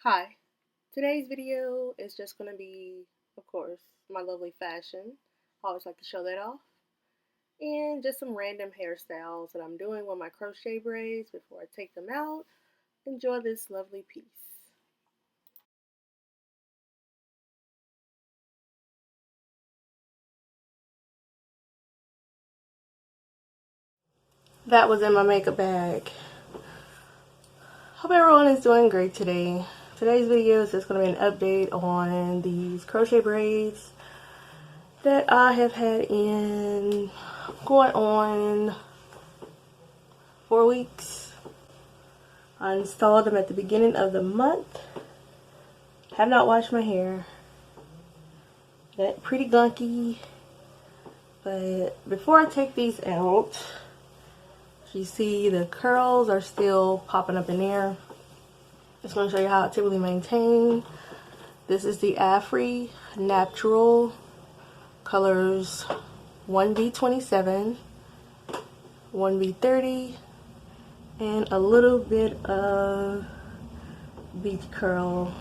Hi, today's video is just going to be, of course, my lovely fashion. I always like to show that off. And just some random hairstyles that I'm doing with my crochet braids before I take them out. Enjoy this lovely piece. That was in my makeup bag. Hope everyone is doing great today. Today's video is just going to be an update on these crochet braids that I have had in going on 4 weeks. I installed them at the beginning of the month. Have not washed my hair. Got pretty gunky. But before I take these out, you see the curls are still popping up in there. Just going to show you how I typically maintain. This is the Afri Naptural colors 1B27, 1B30, and a little bit of beach curl.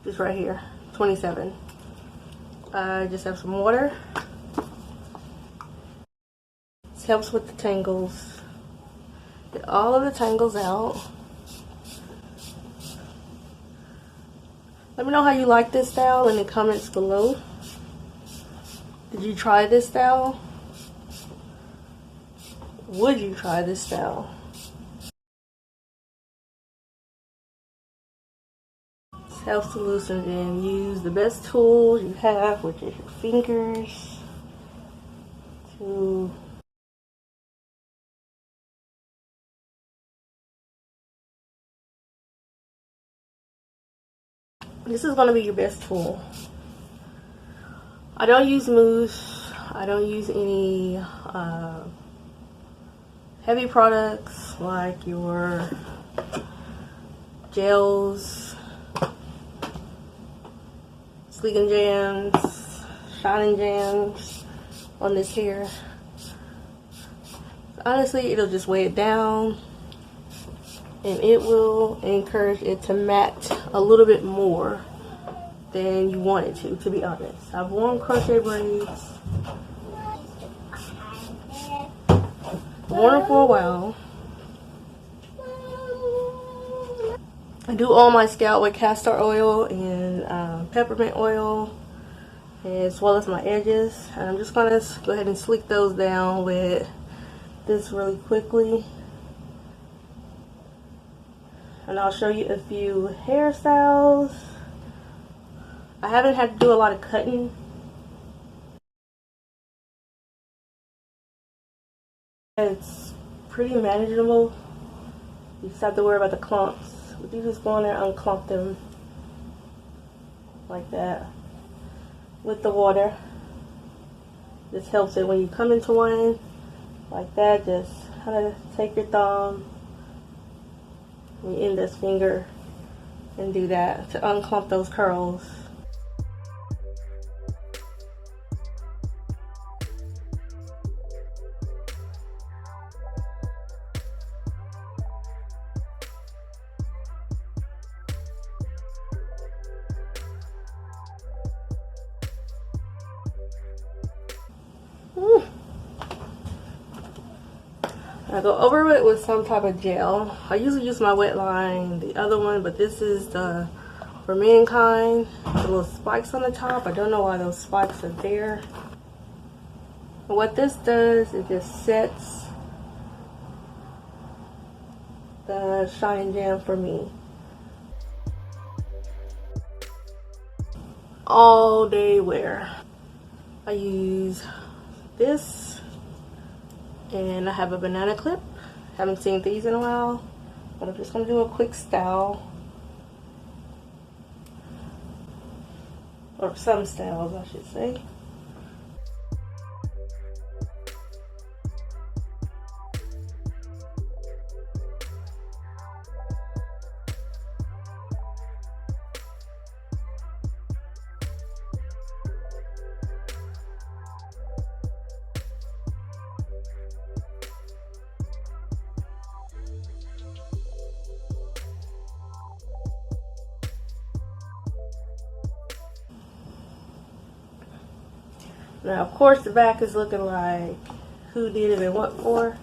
Just right here, 27. I just have some water. This helps with the tangles. Get all of the tangles out. Let me know how you like this style in the comments below. Did you try this style? Would you try this style? This helps to loosen and use the best tools you have, which is your fingers, to this is going to be your best tool. I don't use mousse. I don't use any heavy products like your gels, sleeking jams, shining jams on this hair. Honestly, it'll just weigh it down and it will encourage it to mat a little bit more than you want it to be honest. I've worn crochet braids. Worn them for a while. I do oil my scalp with castor oil and peppermint oil, as well as my edges. And I'm just going to go ahead and sleek those down with this really quickly. And I'll show you a few hairstyles. I haven't had to do a lot of cutting. It's pretty manageable. You just have to worry about the clumps. But you just go in there and unclump them like that with the water. This helps it when you come into one like that. Just kind of take your thumb and your index finger and do that to unclump those curls. I go over it with some type of gel. I usually use my wet line, the other one, but this is the For Mankind. The little spikes on the top. I don't know why those spikes are there. But what this does, it just sets the shine jam for me. All day wear. I use this, and I have a banana clip. Haven't seen these in a while, but I'm just gonna do a quick style, or some styles I should say. Now, of course, the back is looking like who did it and what for.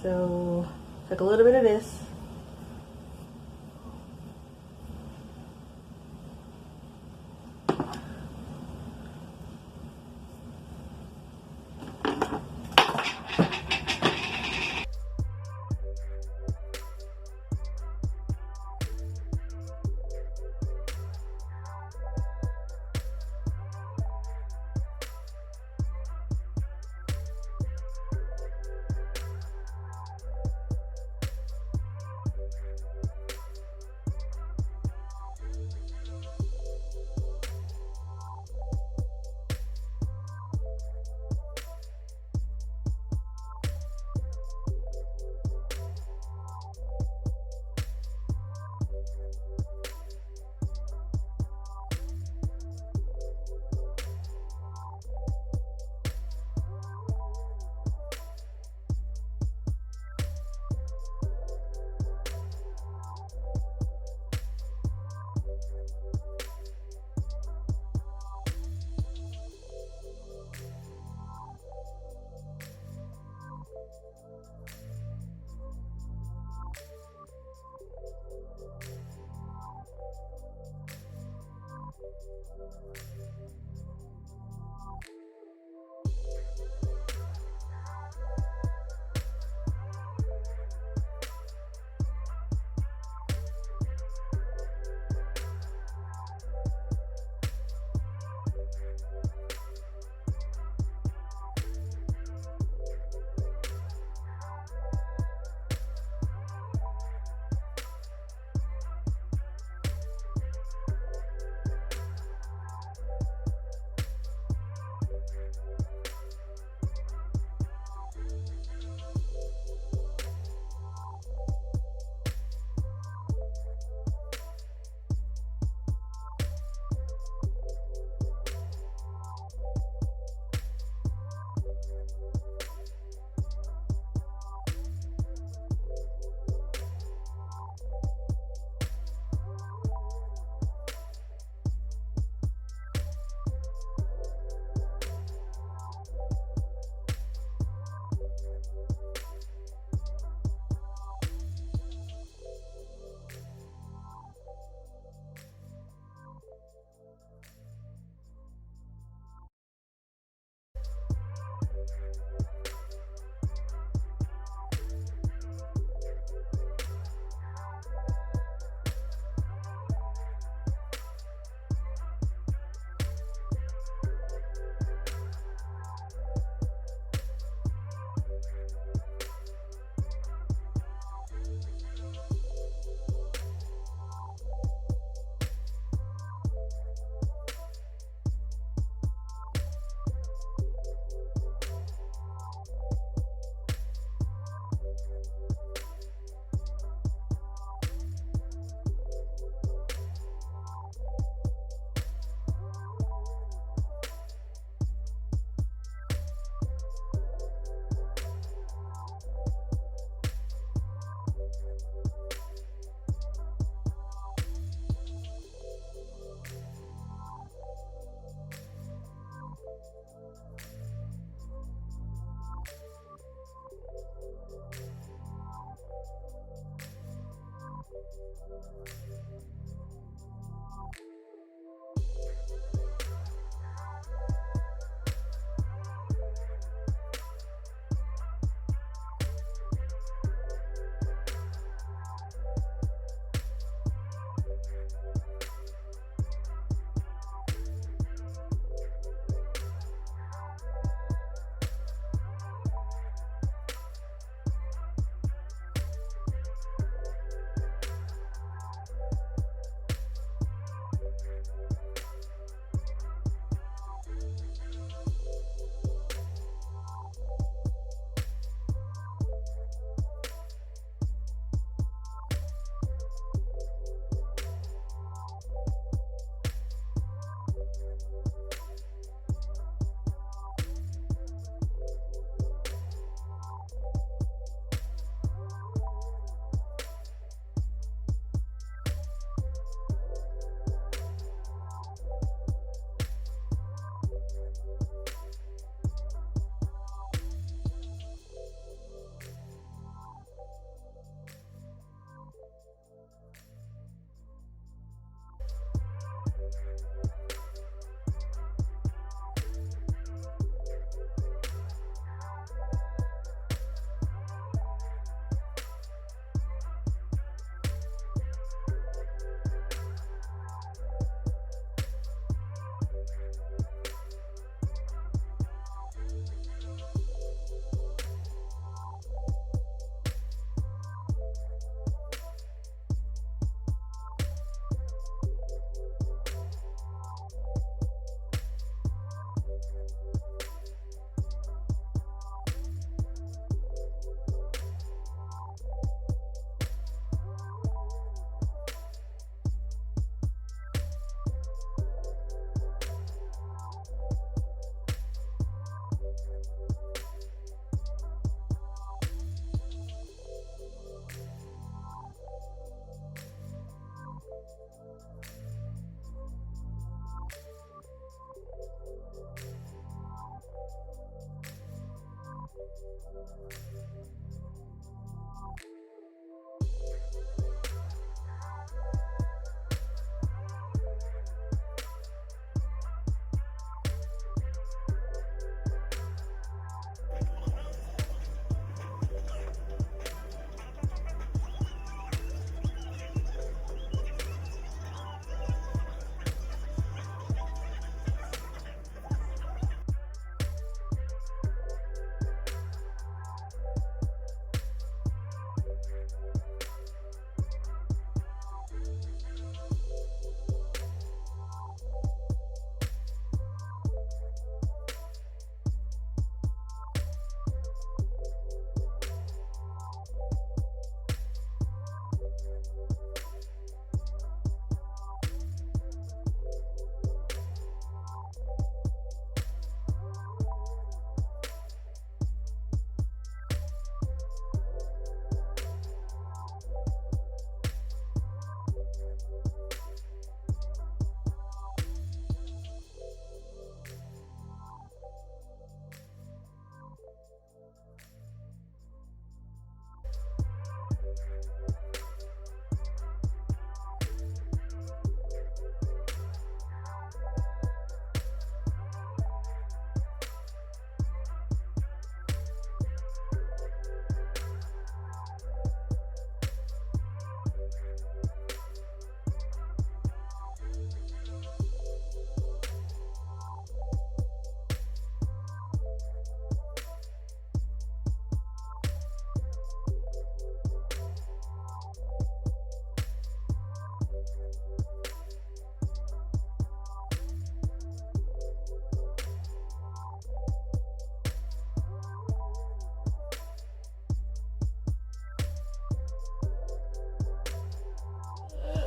So, take a little bit of this.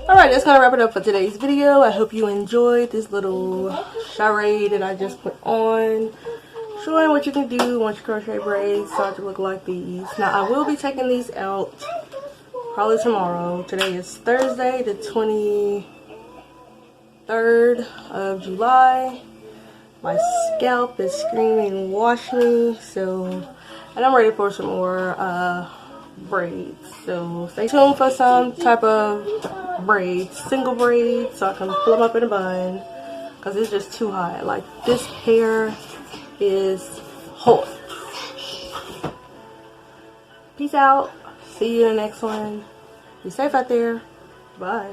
Alright, that's gonna wrap it up for today's video. I hope you enjoyed this little charade that I just put on, showing what you can do once your crochet braids start to look like these. Now I will be taking these out probably tomorrow. Today is Thursday, the 23rd of July. My scalp is screaming wash me, and I'm ready for some more braids. So stay tuned for some type of braids, single braids, so I can pull them up in a bun, because it's just too hot. Like, this hair is hot. Peace out. See you in the next one. Be safe out there. Bye.